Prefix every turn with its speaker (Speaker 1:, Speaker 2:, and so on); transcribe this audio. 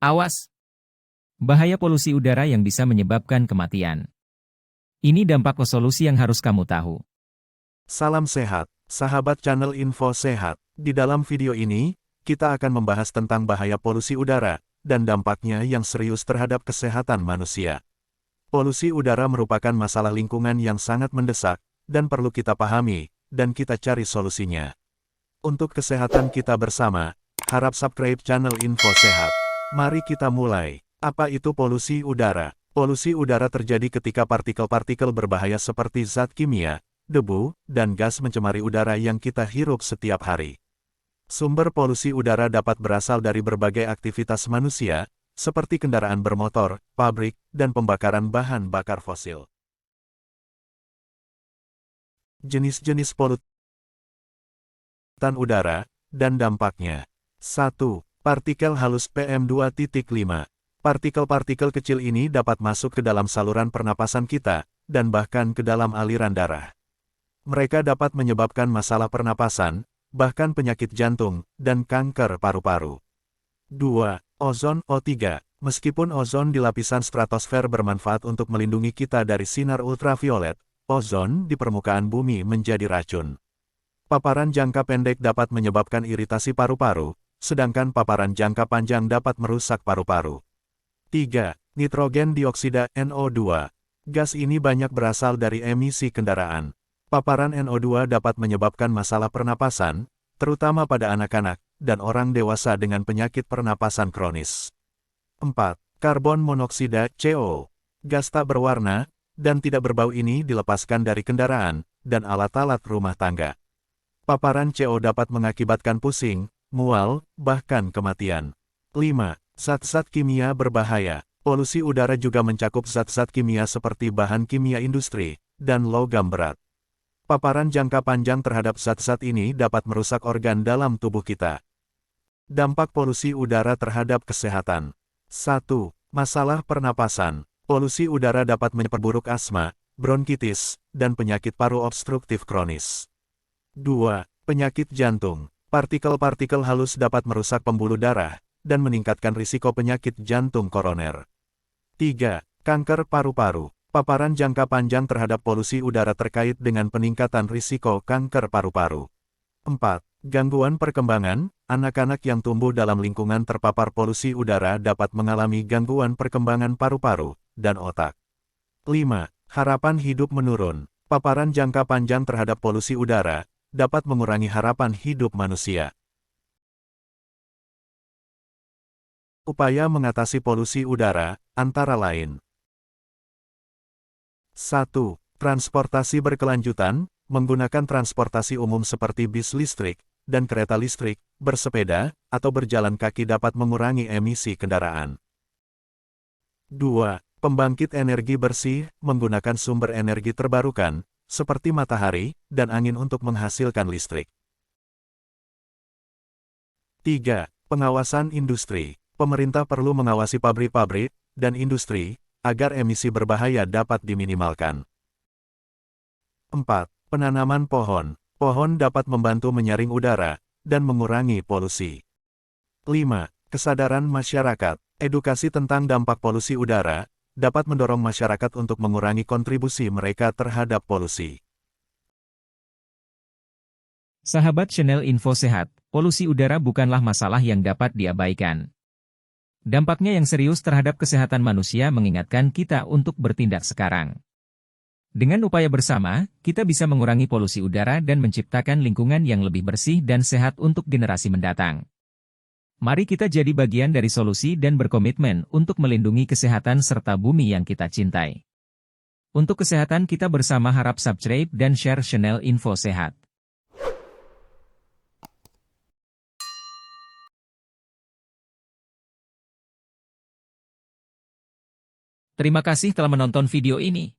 Speaker 1: Awas! Bahaya polusi udara yang bisa menyebabkan kematian. Ini dampak solusi yang harus kamu tahu.
Speaker 2: Salam sehat, sahabat channel Info Sehat. Di dalam video ini, kita akan membahas tentang bahaya polusi udara dan dampaknya yang serius terhadap kesehatan manusia. Polusi udara merupakan masalah lingkungan yang sangat mendesak dan perlu kita pahami dan kita cari solusinya. Untuk kesehatan kita bersama, harap subscribe channel Info Sehat. Mari kita mulai. Apa itu polusi udara? Polusi udara terjadi ketika partikel-partikel berbahaya seperti zat kimia, debu, dan gas mencemari udara yang kita hirup setiap hari. Sumber polusi udara dapat berasal dari berbagai aktivitas manusia, seperti kendaraan bermotor, pabrik, dan pembakaran bahan bakar fosil. Jenis-jenis polutan udara, dan dampaknya. 1. Partikel halus PM2.5. Partikel-partikel kecil ini dapat masuk ke dalam saluran pernapasan kita, dan bahkan ke dalam aliran darah. Mereka dapat menyebabkan masalah pernapasan, bahkan penyakit jantung, dan kanker paru-paru. 2. Ozon O3. Meskipun ozon di lapisan stratosfer bermanfaat untuk melindungi kita dari sinar ultraviolet, ozon di permukaan bumi menjadi racun. Paparan jangka pendek dapat menyebabkan iritasi paru-paru, sedangkan paparan jangka panjang dapat merusak paru-paru. 3. Nitrogen dioksida NO2. Gas ini banyak berasal dari emisi kendaraan. Paparan NO2 dapat menyebabkan masalah pernapasan, terutama pada anak-anak dan orang dewasa dengan penyakit pernapasan kronis. 4. Karbon monoksida CO. Gas tak berwarna dan tidak berbau ini dilepaskan dari kendaraan dan alat-alat rumah tangga. Paparan CO dapat mengakibatkan pusing, mual, bahkan kematian. 5. Zat-zat kimia berbahaya. Polusi udara juga mencakup zat-zat kimia seperti bahan kimia industri dan logam berat. Paparan jangka panjang terhadap zat-zat ini dapat merusak organ dalam tubuh kita. Dampak polusi udara terhadap kesehatan. 1. Masalah pernapasan. Polusi udara dapat memperburuk asma, bronkitis, dan penyakit paru obstruktif kronis. 2. Penyakit jantung. Partikel-partikel halus dapat merusak pembuluh darah dan meningkatkan risiko penyakit jantung koroner. 3. Kanker paru-paru. Paparan jangka panjang terhadap polusi udara terkait dengan peningkatan risiko kanker paru-paru. 4. Gangguan perkembangan. Anak-anak yang tumbuh dalam lingkungan terpapar polusi udara dapat mengalami gangguan perkembangan paru-paru dan otak. 5. Harapan hidup menurun. Paparan jangka panjang terhadap polusi udara dapat mengurangi harapan hidup manusia. Upaya mengatasi polusi udara, antara lain. 1. Transportasi berkelanjutan, menggunakan transportasi umum seperti bis listrik, dan kereta listrik, bersepeda, atau berjalan kaki dapat mengurangi emisi kendaraan. 2. Pembangkit energi bersih, menggunakan sumber energi terbarukan, seperti matahari, dan angin untuk menghasilkan listrik. 3. Pengawasan industri. Pemerintah perlu mengawasi pabrik-pabrik dan industri, agar emisi berbahaya dapat diminimalkan. 4. Penanaman pohon. Pohon dapat membantu menyaring udara dan mengurangi polusi. 5. Kesadaran masyarakat. Edukasi tentang dampak polusi udara dapat mendorong masyarakat untuk mengurangi kontribusi mereka terhadap polusi.
Speaker 1: Sahabat channel Info Sehat, polusi udara bukanlah masalah yang dapat diabaikan. Dampaknya yang serius terhadap kesehatan manusia mengingatkan kita untuk bertindak sekarang. Dengan upaya bersama, kita bisa mengurangi polusi udara dan menciptakan lingkungan yang lebih bersih dan sehat untuk generasi mendatang. Mari kita jadi bagian dari solusi dan berkomitmen untuk melindungi kesehatan serta bumi yang kita cintai. Untuk kesehatan kita bersama, harap subscribe dan share channel Info Sehat. Terima kasih telah menonton video ini.